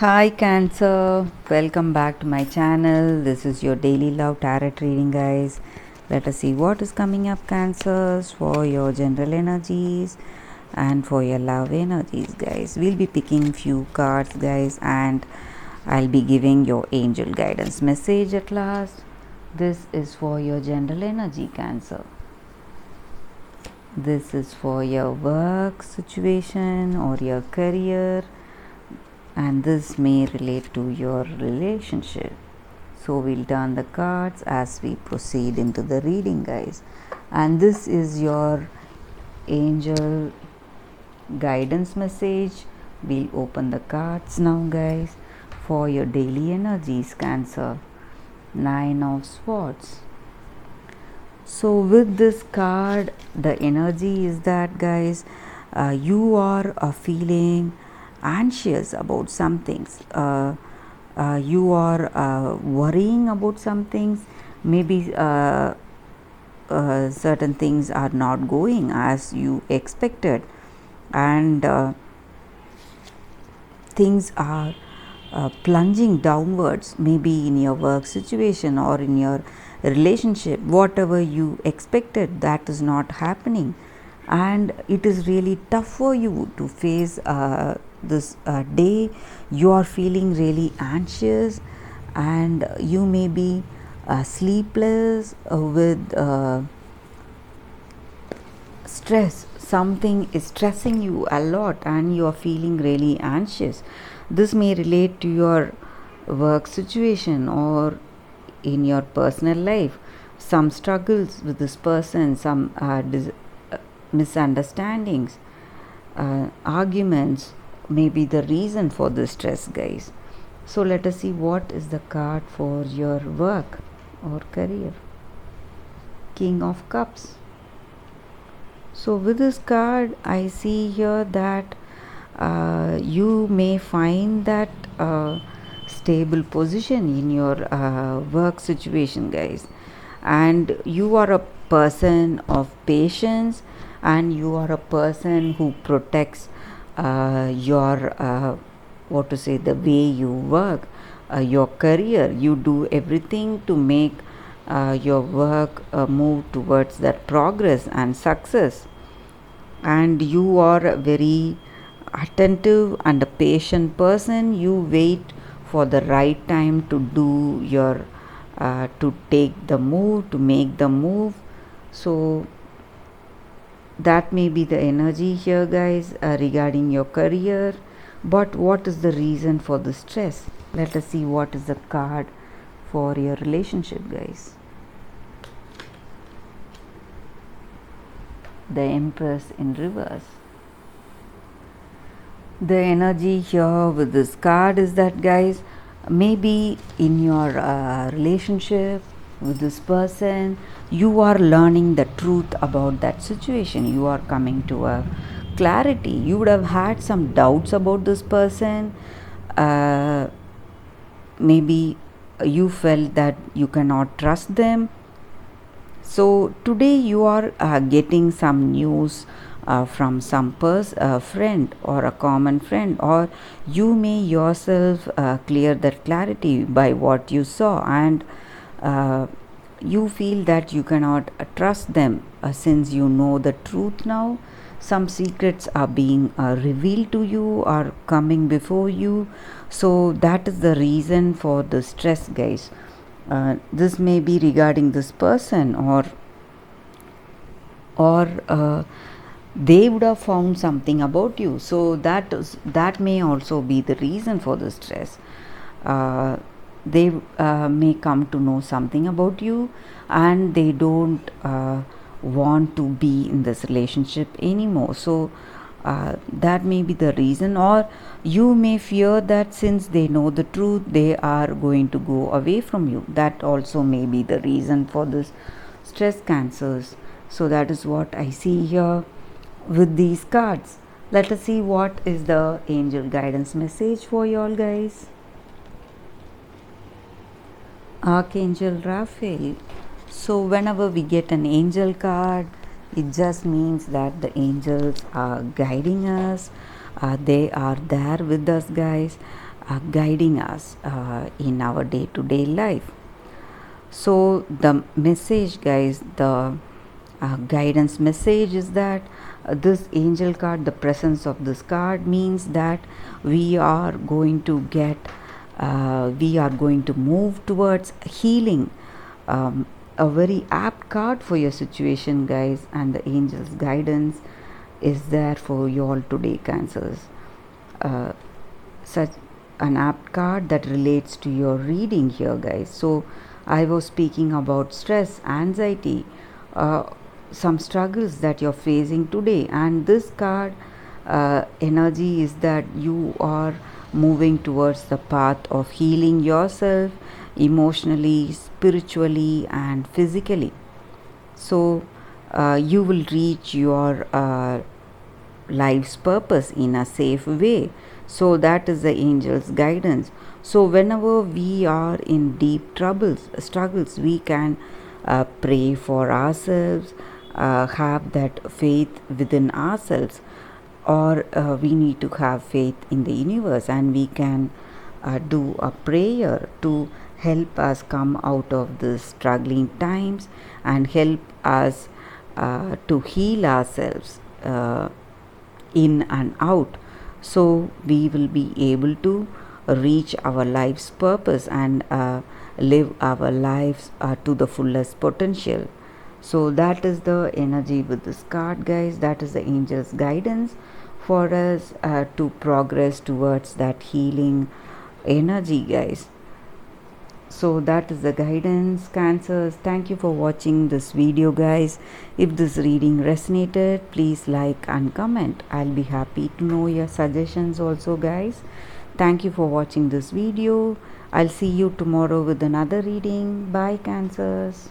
Hi Cancer, welcome back to my channel. This is your daily love tarot reading, guys. Let us see what is coming up, Cancers, for your general energies and for your love energies, guys. We'll be picking few cards, guys, and I'll be giving your angel guidance message at last. This is for your general energy, Cancer. This is for your work situation or your career, and this may relate to your relationship. So we'll turn the cards as we proceed into the reading, guys. And this is your angel guidance message. We'll open the cards now, guys, for your daily energies, Cancer. Nine of Swords. So with this card, the energy is that, guys, you are feeling anxious about some things. You are worrying about some things. Maybe certain things are not going as you expected, and things are plunging downwards, maybe in your work situation or in your relationship. Whatever you expected, that is not happening, and it is really tough for you to face this day. You are feeling really anxious, and you may be sleepless with stress. Something is stressing you a lot and you are feeling really anxious. This may relate to your work situation or in your personal life. Some struggles with this person, some misunderstandings, arguments may be the reason for the stress, guys. So let us see what is the card for your work or career. King of Cups. So with this card, I see here that you may find that stable position in your work situation, guys, and you are a person of patience, and you are a person who protects your the way you work, your career. You do everything to make your work move towards that progress and success, and you are a very attentive and a patient person. You wait for the right time to do your to take the move, to make the move. So that may be the energy here, guys, regarding your career. But what is the reason for the stress? Let us see what is the card for your relationship, guys. The Empress in reverse. The energy here with this card is that, guys, maybe in your relationship with this person, you are learning the truth about that situation. You are coming to a clarity. You would have had some doubts about this person. Maybe you felt that you cannot trust them. So today you are getting some news from some friend or a common friend, or you may yourself clear that clarity by what you saw, and you feel that you cannot trust them since you know the truth now. Some secrets are being revealed to you, are coming before you. So that is the reason for the stress, guys. This may be regarding this person, or they would have found something about you. So that may also be the reason for the stress. They may come to know something about you, and they don't want to be in this relationship anymore. So that may be the reason, or you may fear that since they know the truth, they are going to go away from you. That also may be the reason for this stress, Cancers. So that is what I see here with these cards. Let us see what is the angel guidance message for y'all, guys. Archangel Raphael. So whenever we get an angel card, it just means that the angels are guiding us. They are there with us, guys. guiding us in our day-to-day life. So the message, guys, the guidance message is that this angel card, the presence of this card means that we are going to get we are going to move towards healing. A very apt card for your situation, guys, and the angel's guidance is there for you all today, Cancers. Such an apt card that relates to your reading here, guys. So I was speaking about stress, anxiety, some struggles that you're facing today, and this card energy is that you are moving towards the path of healing yourself emotionally, spiritually, and physically. So you will reach your life's purpose in a safe way. So that is the angel's guidance. So whenever we are in deep struggles, we can pray for ourselves, have that faith within ourselves, or we need to have faith in the universe, and we can do a prayer to help us come out of the struggling times and help us to heal ourselves in and out, so we will be able to reach our life's purpose and live our lives to the fullest potential. So that is the energy with this card, guys. That is the angel's guidance for us to progress towards that healing energy, guys. So that is the guidance, Cancers. Thank you for watching this video, guys. If this reading resonated, please like and comment. I'll be happy to know your suggestions also, guys. Thank you for watching this video. I'll see you tomorrow with another reading. Bye, Cancers.